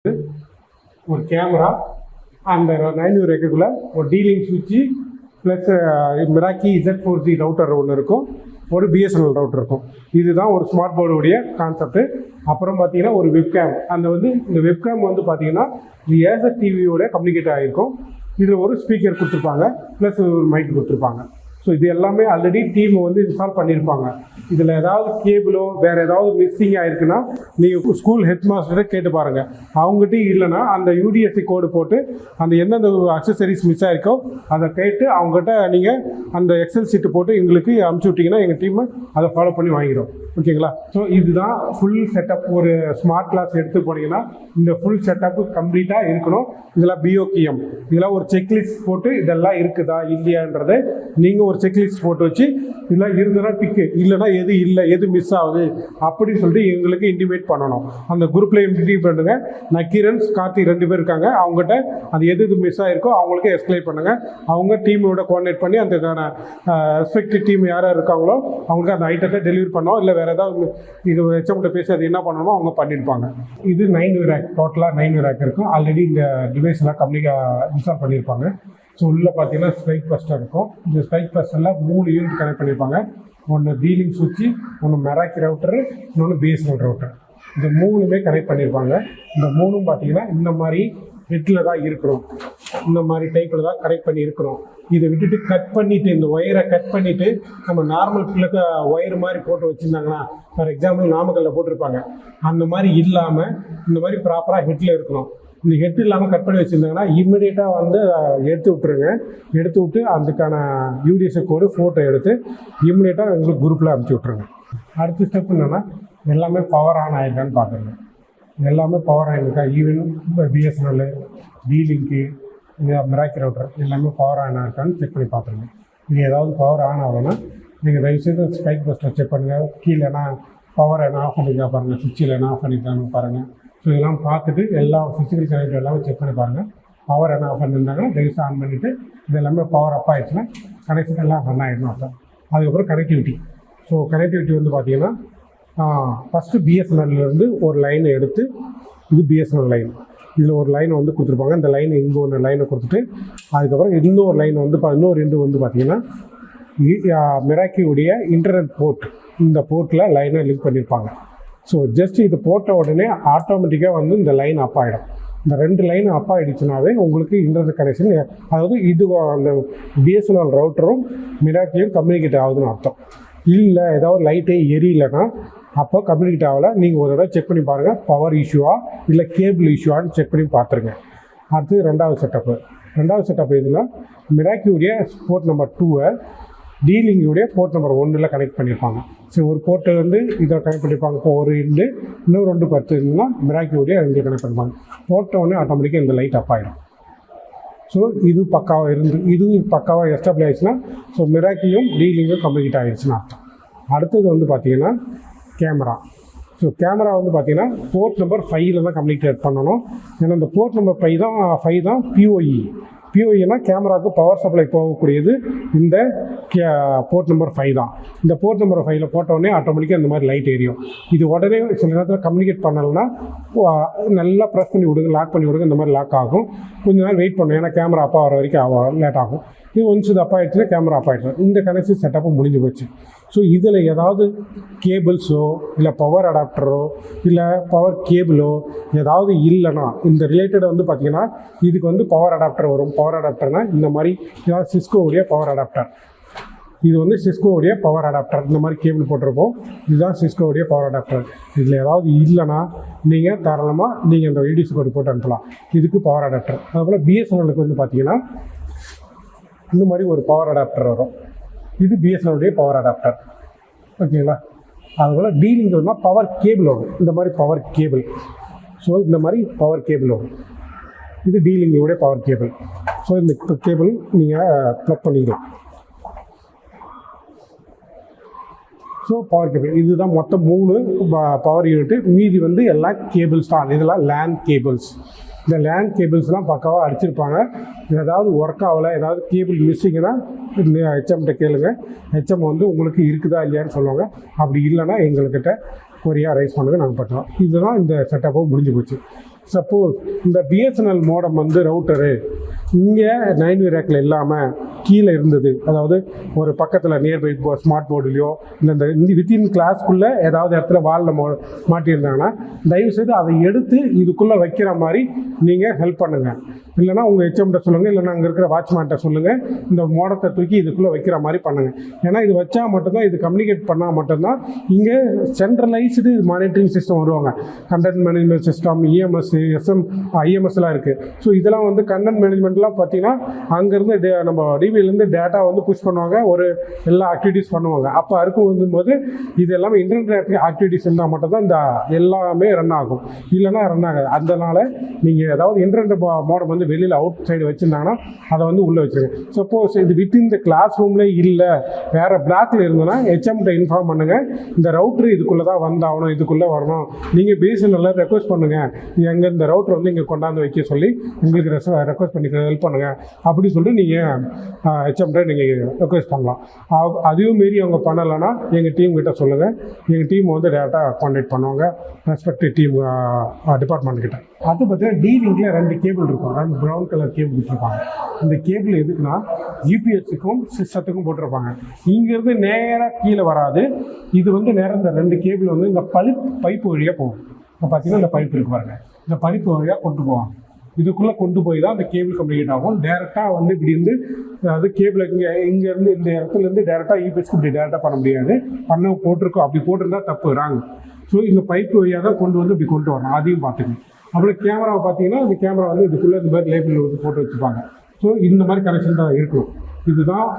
ஒரு கேமரா, அந்த 900 எக்குக்குள்ள ஒரு டீலிங் சுவிட்சு ப்ளஸ் மிராக்கி Z4G ரவுட்டர் ஒன்று இருக்கும், ஒரு பிஎஸ்என்எல் ரவுட்டர் இருக்கும். இதுதான் ஒரு ஸ்மார்ட் போர்டுடைய கான்செப்ட். அப்புறம் பார்த்தீங்கன்னா ஒரு வெப்கேம். இந்த வெப்கேம் வந்து பார்த்தீங்கன்னா இது ஏசர் டிவியோட கம்யூனிகேட் ஆகிருக்கும். இதில் ஒரு ஸ்பீக்கர் கொடுத்துருப்பாங்க, ப்ளஸ் ஒரு மைக் கொடுத்துருப்பாங்க. ஸோ இது எல்லாமே ஆல்ரெடி டீம் வந்து இன்ஸ்டால் பண்ணியிருப்பாங்க. இதில் ஏதாவது கேபிளோ வேறு ஏதாவது மிஸ்ஸிங் ஆகிருக்குன்னா நீங்கள் ஸ்கூல் ஹெட் மாஸ்டரை கேட்டு பாருங்கள். அவங்ககிட்ட இல்லைன்னா அந்த யூடிஎஸ்சி கோடு போட்டு அந்த எந்தெந்த அக்சசரிஸ் மிஸ் ஆகிருக்கோ அதை கேட்டு அவங்ககிட்ட நீங்கள் அந்த எக்ஸல் சீட்டு போட்டு எங்களுக்கு அனுப்பிச்சி விட்டிங்கன்னா எங்கள் டீம் அதை ஃபாலோ பண்ணி வாங்கிடும். ஓகேங்களா? ஸோ இதுதான் ஃபுல் செட்டப். ஒரு ஸ்மார்ட் கிளாஸ் எடுத்து போனீங்கன்னா இந்த ஃபுல் செட்டப்பு கம்ப்ளீட்டாக இருக்கணும். இதெல்லாம் பிஓகிஎம், இதெல்லாம் ஒரு செக்லிஸ்ட் போட்டு இதெல்லாம் இருக்குதா இல்லையான்றதை நீங்கள் ஒரு செக்லிஸ்ட் போட்டு வச்சு இதெல்லாம் இருந்ததுன்னா டிக்கு, இல்லைனா எது இல்லை, எது மிஸ் ஆகுது அப்படின்னு சொல்லிட்டு எங்களுக்கு இன்டிமேட் பண்ணணும். அந்த குரூப்பில் இன்டிமேட் பண்ணுங்க. நக்கீரன், கார்த்தி 2 பேர் இருக்காங்க. அவங்ககிட்ட அது எது மிஸ் ஆகிருக்கோ அவங்களுக்கு எக்ஸ்பிளைன் பண்ணுங்கள். அவங்க டீமோட கோஆர்டினேட் பண்ணி அதுக்கான ரெஸ்பெக்டிவ் டீம் யார் இருக்காங்களோ அவங்களுக்கு அந்த ஐட்டத்தை டெலிவரி பண்ணோம். இல்லை வேறு ஏதாவது இது ஹெச்எம்கிட்ட பேசி அது என்ன பண்ணணுமோ அவங்க பண்ணியிருப்பாங்க. இது 9 ரேக், டோட்டலாக 9 ரேக் இருக்கும். ஆல்ரெடி இந்த டிவைஸ் எல்லாம் இன்ஸ்டால் பண்ணியிருப்பாங்க. ஸோ உள்ளே பார்த்தீங்கன்னா ஸ்ட்ரைக் பஸ்டர் இருக்கும். இந்த ஸ்ட்ரைக் பஸ்டரில் 3 யூனிட் கனெக்ட் பண்ணியிருப்பாங்க. ஒன்று டீலிங் சுவிட்சு, ஒன்று மெராக்கி ரவுட்டரு, இன்னொன்று பிஎஸ்என்எல் ரவுட்டர். இந்த 3மே கனெக்ட் பண்ணியிருப்பாங்க. இந்த 3ம் பார்த்தீங்கன்னா இந்த மாதிரி ஹெட்டில் தான் இருக்கணும், இந்த மாதிரி டைப்பில் தான் கனெக்ட் பண்ணி இருக்கணும். இதை விட்டுட்டு கட் பண்ணிவிட்டு, இந்த ஒயரை கட் பண்ணிவிட்டு நம்ம நார்மல் பிள்ளைக்கு ஒயர் மாதிரி போட்டு வச்சுருந்தாங்கன்னா, ஃபார் எக்ஸாம்பிள் நாமக்கல்லில் போட்டிருப்பாங்க, அந்த மாதிரி இல்லாமல் இந்த மாதிரி ப்ராப்பராக ஹெட்டில் இருக்கணும். இந்த ஹெட் இல்லாமல் கட் பண்ணி வச்சுருந்தாங்கன்னா இம்மிடியேட்டாக வந்து எடுத்து விட்டுருங்க. எடுத்து விட்டு அதுக்கான யூடிஎஸ்சி கோடு ஃபோட்டோ எடுத்து இம்மிடியேட்டாக எங்களுக்கு குரூப்பில் அனுப்பிச்சி விட்ருங்க. அடுத்த ஸ்டெப் என்னென்னா எல்லாமே பவர் ஆன் ஆகிருக்கான்னு பார்க்குறேங்க. எல்லாமே பவர் ஆகிருக்கா, ஈவன் பிஎஸ்என்எல், டீலிங்க்கு, மிராக்கி ரவுட்டர் எல்லாமே பவர் ஆன் ஆகிருக்கான்னு செக் பண்ணி பார்த்துருங்க. இது ஏதாவது பவர் ஆன் ஆகலைன்னா நீங்கள் தயவுசெய்து ஸ்ட்ரைக் பஸ்டர் செக் பண்ணுங்கள். கீழேனா பவர் என்ன ஆஃப் பண்ணிக்கா பாருங்கள், சுவிட்சில் என்ன ஆஃப் பண்ணிக்கான்னு பாருங்கள். ஸோ இதெல்லாம் பார்த்துட்டு எல்லா ஃபிசிக்கல் கனெக்ட் எல்லாமே செக் பண்ணி பாருங்கள். பவர் என்ன ஆஃப் பண்ணியிருந்தாங்கன்னா தயவுசெய்து ஆன் பண்ணிவிட்டு இது எல்லாமே பவர் அப் ஆகிடுச்சுன்னா கனெக்ஷன் எல்லாம் ரன் ஆகிடணும். அர்த்தம். அதுக்கப்புறம் கனெக்டிவிட்டி. ஸோ கனெக்டிவிட்டி வந்து பார்த்தீங்கன்னா ஃபஸ்ட்டு பிஎஸ்என்எல்லேருந்து ஒரு லைனை எடுத்து, இது பிஎஸ்என்எல் லைன், இதில் ஒரு லைனை வந்து கொடுத்துருப்பாங்க. இந்த லைன் இங்கே ஒன்று லைனை கொடுத்துட்டு அதுக்கப்புறம் இன்னொரு லைன் வந்து இன்னொரு ரெண்டு வந்து பார்த்தீங்கன்னா மிராக்கியுடைய இன்டர்நெட் போர்ட், இந்த போர்ட்டில் லைனை லிங்க் பண்ணியிருப்பாங்க. ஸோ ஜஸ்ட் இது போட்ட உடனே ஆட்டோமேட்டிக்காக வந்து இந்த லைன் அப் ஆகிடும். இந்த 2 லைன் அப் ஆகிடுச்சுனாவே உங்களுக்கு இன்டர்நெட் கனெக்ஷன், அதாவது இது அந்த பிஎஸ்என்எல் ரவுட்டரும் மிராக்கியும் கம்யூனிகேட் ஆகுதுன்னு அர்த்தம். இல்லை ஏதாவது லைட்டே எரியலைன்னா அப்போ கம்யூனிகேட் ஆகலை. நீங்கள் ஒரு தடவை செக் பண்ணி பாருங்கள், பவர் இஷ்யூவா இல்லை கேபிள் இஷ்யூவான்னு செக் பண்ணி பார்த்துருங்க. அடுத்து ரெண்டாவது செட்டப் எதுனா மிராக்கியுடைய போர்ட் நம்பர் 2 டீலிங்குடைய போர்ட் நம்பர் 1 கனெக்ட் பண்ணியிருப்பாங்க. ஸோ ஒரு போர்ட்டு வந்து இதை கனெக்ட் பண்ணியிருப்பாங்க. இப்போ ஒரு ரெண்டு, இன்னும் 2 10 இருந்துன்னா மிராக்கியுடைய 2 கனெக்ட் பண்ணிப்பாங்க. போட்ட உடனே ஆட்டோமேட்டிக்காக இந்த லைட் அப் ஆகிடும். ஸோ இது பக்காவாக எஸ்டாப்ளிஷ் ஆகிடுச்சுன்னா ஸோ மிராக்கியும் டீலிங்கும் கம்ப்ளீட் ஆகிடுச்சுன்னு அர்த்தம். அடுத்தது வந்து பார்த்திங்கன்னா கேமரா. ஸோ கேமரா வந்து பார்த்திங்கன்னா போர்ட் நம்பர் 5 தான் கம்ப்ளீட் பண்ணணும். ஏன்னா இந்த போர்ட் நம்பர் 5 தான் பிஓஇனா கேமராவுக்கு பவர் சப்ளை போகக்கூடியது இந்த போர்ட் நம்பர் 5 தான். இந்த போர்ட் நம்பர் 5 போட்டோடனே ஆட்டோமேட்டிக்காக இந்த மாதிரி லைட் எரியும். இது உடனே சில நேரத்தில் கம்யூனிகேட் பண்ணலைன்னா நல்லா ப்ரெஸ் பண்ணி விடுங்க, லாக் பண்ணி விடுங்க. இந்த மாதிரி லாக் ஆகும். கொஞ்சம் நேரம் வெயிட் பண்ணணும், ஏன்னா கேமரா அப்பா வர வரைக்கும் லேட் ஆகும். இது ஒன்ஸ் இது அப்பா ஆகிடுச்சுன்னா கேமரா அப்பா ஆகிடுச்சு. இந்த கனெக்ஷன் செட்டப்பும் முடிஞ்சு போச்சு. ஸோ இதில் ஏதாவது கேபிள்ஸோ இல்லை பவர் அடாப்டரோ இல்லை பவர் கேபிளோ ஏதாவது இல்லைன்னா இந்த ரிலேட்டட் வந்து பார்த்திங்கன்னா இதுக்கு வந்து பவர் அடாப்டர் வரும். பவர் அடாப்டர்னால் இந்த மாதிரி ஏதாவது சிஸ்கோவுடைய பவர் அடாப்டர், இது வந்து சிஸ்கோவுடைய பவர் அடாப்டர். இந்த மாதிரி கேபிள் போட்டிருப்போம், இதுதான் சிஸ்கோவுடைய பவர் அடாப்டர். இதில் ஏதாவது இல்லைன்னா நீங்கள் தாராளமாக இந்த யூடிஎஸ்சி கோடு போட்டு அனுப்பலாம். இதுக்கு பவர் அடாப்டர். அதுபோல் பிஎஸ்என்எலுக்கு வந்து பார்த்திங்கன்னா இந்த மாதிரி ஒரு பவர் அடாப்டர் வரும். இது பிஎஸ்என்எலுடைய பவர் அடாப்டர். ஓகேங்களா? அதுபோல் டீலிங் வந்தால் பவர் கேபிள் வரும். இந்த மாதிரி பவர் கேபிள். ஸோ இந்த மாதிரி பவர் கேபிள் வரும். இது டீலிங்குடைய பவர் கேபிள். ஸோ இந்த கேபிள் நீங்கள் ப்ளக் பண்ணிக்கலாம். ஸோ பவர் கேபிள் இதுதான் மொத்தம் 3 பவர் யூனிட்டு. மீதி வந்து எல்லாம் கேபிள்ஸ் தான். இதெல்லாம் லேன் கேபிள்ஸ். இந்த லேன் கேபிள்ஸ்லாம் பக்காவாக அடிச்சிருப்பாங்க. ஏதாவது ஒர்க் ஆகலை, ஏதாவது கேபிள் மிஸ்ஸிங்கன்னா ஹெச்எம்கிட்ட கேளுங்க. ஹெச்எம் வந்து உங்களுக்கு இருக்குதா இல்லையான்னு சொல்லுவாங்க. அப்படி இல்லைன்னா எங்கள்கிட்ட கொரியா ரைஸ் பண்ணுங்க, நாங்கள் பண்ணுறோம். இதுதான் இந்த செட்டப்பும் முடிஞ்சு போச்சு. சப்போஸ் இந்த பிஎஸ்என்எல் மோடம் வந்து ரவுட்டரு இங்கே 9V ரேக்கில் இல்லாமல் கீழே இருந்தது, அதாவது ஒரு பக்கத்தில் நியர்பை ஸ்மார்ட் போர்டுலையோ இல்லை இந்த வித்தின் கிளாஸ்க்குள்ளே ஏதாவது இடத்துல வாலில் மாட்டியிருந்தாங்கன்னா தயவுசெய்து அதை எடுத்து இதுக்குள்ளே வைக்கிற மாதிரி நீங்கள் ஹெல்ப் பண்ணுங்கள். இல்லைனா உங்கள் ஹெச்எம்கிட்ட சொல்லுங்கள், இல்லைனா அங்கே இருக்கிற வாட்ச்மேன்கிட்ட சொல்லுங்கள், இந்த மோடத்தை தூக்கி இதுக்குள்ளே வைக்கிற மாதிரி பண்ணுங்கள். ஏன்னா இது வச்சா மட்டும்தான், இது கம்யூனிகேட் பண்ணால் மட்டும்தான் இங்கே சென்ட்ரலைஸ்டு மானிட்டரிங் சிஸ்டம் வருவாங்க. கண்டென்ட் மேனேஜ்மெண்ட் சிஸ்டம், இஎம்எஸ், ஐஎம்எஸ்லாம் இருக்குது. ஸோ இதெல்லாம் வந்து கண்டென்ட் மேனேஜ்மெண்ட்லாம் பார்த்தீங்கன்னா அங்கேருந்து நம்ம டிவிலேருந்து டேட்டா வந்து புஷ் பண்ணுவாங்க, ஒரு எல்லா ஆக்டிவிட்டீஸ் பண்ணுவாங்க. அப்போ இருக்கும் போது இது எல்லாமே இன்டர்நெட் ஆக்டிவிட்டீஸ் இருந்தால் மட்டும்தான் இந்த எல்லாமே ரன் ஆகும், இல்லைனா ரன் ஆகாது. அதனால் நீங்கள் ஏதாவது இன்டர்நெட் மோடம் வந்து வெளியில் அவுட் சைடு வச்சுருந்தாங்கன்னா அதை வந்து உள்ளே வச்சுருங்க. சப்போஸ் இது வித்தின் இந்த கிளாஸ் ரூம்லேயே இல்லை, வேறு பிளாக்ல இருந்ததுன்னா ஹெச்எம்கிட்ட இன்ஃபார்ம் பண்ணுங்கள், இந்த ரவுட்ரு இதுக்குள்ளே தான் வந்தாகணும், இதுக்குள்ளே வரணும், நீங்கள் பிஎஸ்என்எல்ல ரெக்வஸ்ட் பண்ணுங்கள், எங்கள் இந்த ரவுட்ரு வந்து இங்கே கொண்டாந்து வைக்க சொல்லி உங்களுக்கு ரெக்வஸ்ட் பண்ணி ஹெல்ப் பண்ணுங்கள் அப்படின்னு சொல்லிட்டு நீங்கள் ஹெச்எம்கிட்ட நீங்கள் ரெக்வஸ்ட் பண்ணலாம். அதையும் மீறி அவங்க பண்ணலைன்னா எங்கள் டீம் கிட்ட சொல்லுங்கள், எங்கள் டீம் வந்து டேரெக்டாக கான்டாக்ட் பண்ணுவாங்க ரெஸ்பெக்டிவ் டீம் டிபார்ட்மெண்ட் கிட்ட. அது பார்த்தீங்கன்னா டீலிங்கில் 2 கேபிள் இருக்கும், 2 ப்ரௌன் கலர் கேபிள் கொடுத்துருப்பாங்க. இந்த கேபிள் எதுக்குன்னா யூபிஎஸ்ஸுக்கும் சிஸ்டத்துக்கும் போட்டிருப்பாங்க. இங்கேருந்து நேராக கீழே வராது, இது வந்து நேராக இந்த 2 கேபிள் வந்து இந்த பைப்பு வழியாக போகும். இப்போ பார்த்தீங்கன்னா இந்த பைப் இருக்கு பாருங்க, இந்த பைப்பு வழியாக கொண்டு போவாங்க. இதுக்குள்ளே கொண்டு போய் தான் அந்த கேபிள் கம்யூனிகேட் ஆகும். டேரெக்டாக வந்து இப்படி இருந்து, அதாவது கேபிள் இங்கேருந்து இந்த இடத்துலேருந்து டேரெக்டாக யூபிஎஸ்க்கு இப்படி டேரெக்டாக பண்ண முடியாது, போட்டிருக்கோம், அப்படி போட்டிருந்தா தப்பு ராங்க. ஸோ இந்த பைப்பு வழியாக தான் கொண்டு வந்து இப்படி கொண்டு வரணும், அதையும் பார்த்துக்கணும். அப்புறம் கேமராவை பார்த்தீங்கன்னா இந்த கேமரா வந்து இதுக்குள்ளே இந்த மாதிரி லேபிள் போட்டு வச்சுப்பாங்க. ஸோ இந்த மாதிரி கனெக்ஷன் தான் இருக்கணும். இதுதான்